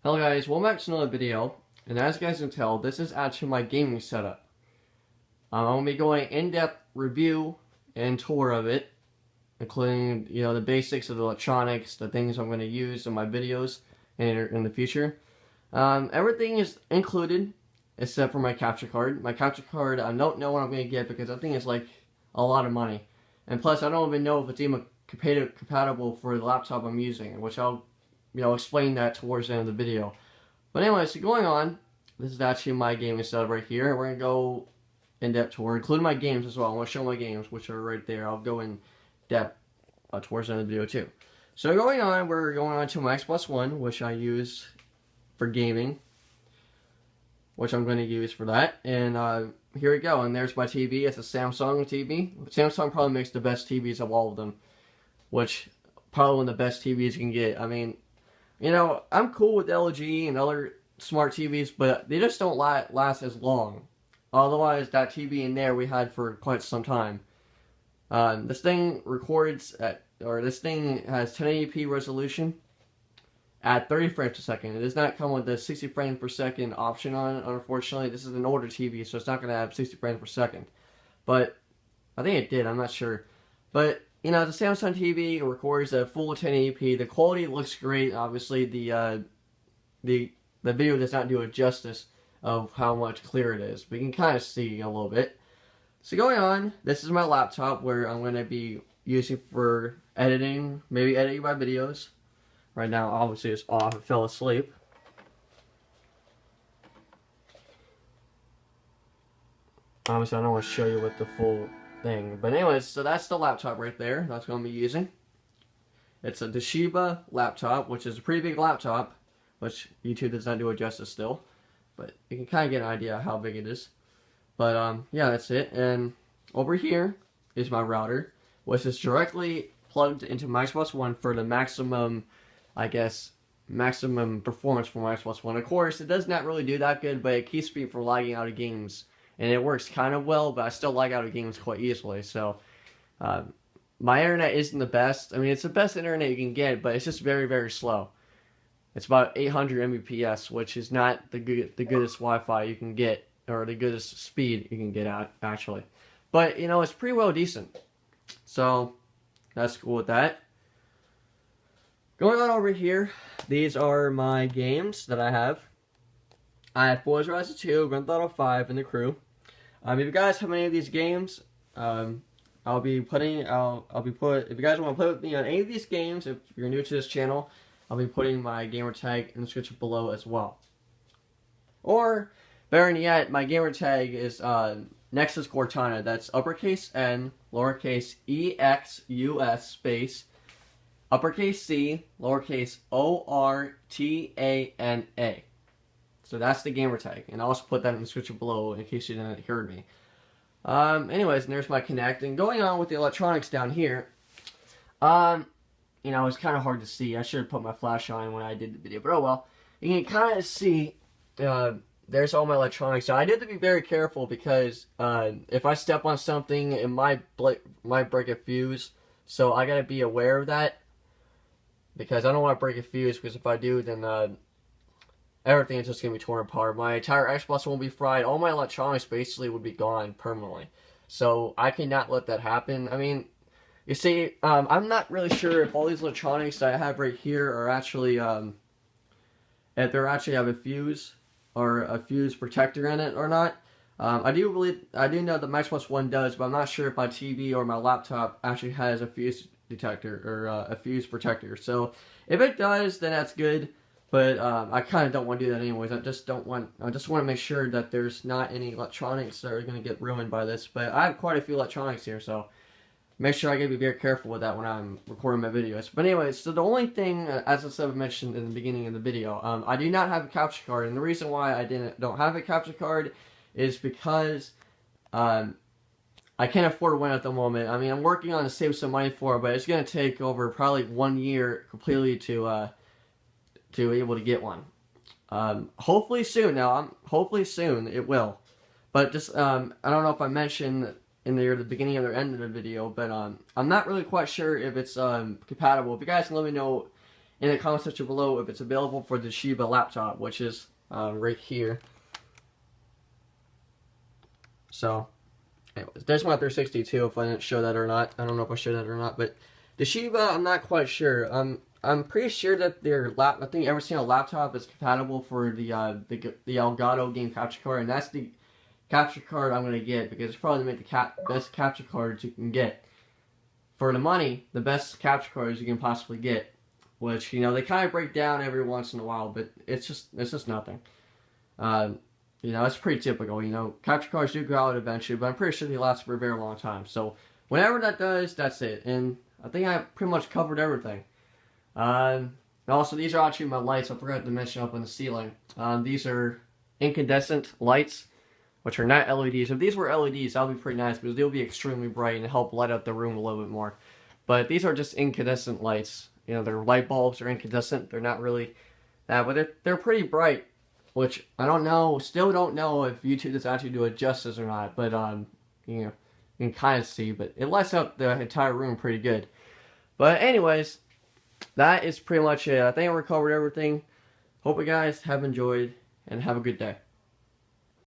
Hello guys, welcome back to another video, and as you guys can tell, this is actually my gaming setup. I'm going to be going in-depth review and tour of it, including, the basics of the electronics, the things I'm going to use in my videos in the future. Everything is included, except for my capture card. My capture card, I don't know what I'm going to get because I think it's like a lot of money. And plus, I don't even know if it's even compatible for the laptop I'm using, which I'll explain that towards the end of the video. But anyway, so going on, this is actually my gaming setup right here. We're going to go in depth tour, including my games as well. I want to show my games, which are right there. I'll go in depth towards the end of the video too. So going on, we're going on to my Xbox One, which I use for gaming, which I'm going to use for that. And here we go. And there's my TV. It's a Samsung TV. Samsung probably makes the best TVs of all of them, which probably one of the best TVs you can get. I mean, I'm cool with LG and other smart TVs, but they just don't last as long. Otherwise, that TV in there we had for quite some time. This thing this thing has 1080p resolution at 30 frames per second. It does not come with the 60 frames per second option on it, unfortunately. This is an older TV, so it's not going to have 60 frames per second. But I think it did, I'm not sure. But the Samsung TV records a full 1080p. The quality looks great. Obviously, the video does not do it justice of how much clearer it is. But you can kind of see a little bit. So going on, this is my laptop where I'm going to be using for editing, maybe editing my videos. Right now, obviously, it's off. I fell asleep. Obviously, I don't want to show you with the full thing. But anyways, so that's the laptop right there. That's what I'm going to be using. It's a Toshiba laptop, which is a pretty big laptop, which YouTube does not do it justice still. But you can kind of get an idea how big it is. But yeah, that's it. And over here is my router, which is directly plugged into my Xbox One for the maximum, maximum performance for my Xbox One. Of course, it does not really do that good, but it keeps me from lagging out of games. And it works kind of well, but I still lag out of games quite easily. So, my internet isn't the best. I mean, it's the best internet you can get, but it's just very, very slow. It's about 800 Mbps, which is not the goodest Wi-Fi you can get, or the goodest speed you can get out, actually. But, it's pretty well decent. So, that's cool with that. Going on over here, these are my games that I have. I have Forza Horizon 2, Grand Theft Auto 5, and The Crew. If you guys have any of these games, if you guys want to play with me on any of these games, if you're new to this channel, I'll be putting my gamer tag in the description below as well. Or, better yet, my gamer tag is Nexus Cortana. That's uppercase N, lowercase EXUS space, uppercase C, lowercase ORTANA. So that's the gamer tag, and I'll also put that in the description below in case you didn't hear me. Anyways, and there's my Kinect. And going on with the electronics down here, it's kind of hard to see. I should have put my flash on when I did the video, but oh well. You can kind of see, there's all my electronics. So I did to be very careful because if I step on something, it might break a fuse. So I gotta be aware of that because I don't want to break a fuse. Because if I do, then everything is just going to be torn apart. My entire Xbox won't be fried. All my electronics basically would be gone permanently. So I cannot let that happen. I mean, you see, I'm not really sure if all these electronics that I have right here are actually, if they actually have a fuse or a fuse protector in it or not. I do know that my Xbox One does, but I'm not sure if my TV or my laptop actually has a fuse detector or a fuse protector. So if it does, then that's good. But I kind of don't want to do that anyways. I just want to make sure that there's not any electronics that are going to get ruined by this. But I have quite a few electronics here, so make sure I gotta be very careful with that when I'm recording my videos. But anyways, so the only thing, as I said, mentioned in the beginning of the video, I do not have a capture card, and the reason why I don't have a capture card is because I can't afford one at the moment. I mean, I'm working on to save some money for it, but it's gonna take over probably 1 year completely to be able to get one. Hopefully soon. Hopefully soon it will. But just I don't know if I mentioned in the beginning or the end of the video, but I'm not really quite sure if it's compatible. If you guys can let me know in the comment section below if it's available for the Toshiba laptop, which is right here. So, anyways, there's my 362 if I didn't show that or not. I don't know if I showed that or not, but Toshiba, I'm not quite sure. I'm pretty sure that I think every single laptop is compatible for the Elgato game capture card, and that's the capture card I'm gonna get because it's probably gonna make the best capture cards you can get. For the money, the best capture cards you can possibly get, which, you know, they kind of break down every once in a while, but it's just nothing. You know, it's pretty typical. You know, capture cards do go out eventually, but I'm pretty sure they last for a very long time. So whenever that does, that's it. And I think I pretty much covered everything. Also, these are actually my lights. I forgot to mention up on the ceiling. These are incandescent lights, which are not LEDs. If these were LEDs, that would be pretty nice because they'll be extremely bright and help light up the room a little bit more. But these are just incandescent lights. You know, they're light bulbs. They're incandescent. They're not really that, but they're pretty bright. Which I don't know, still don't know if YouTube does actually do it justice or not. But you know, you can kind of see. But it lights up the entire room pretty good. But anyways, that is pretty much it. I think I covered everything. Hope you guys have enjoyed and have a good day.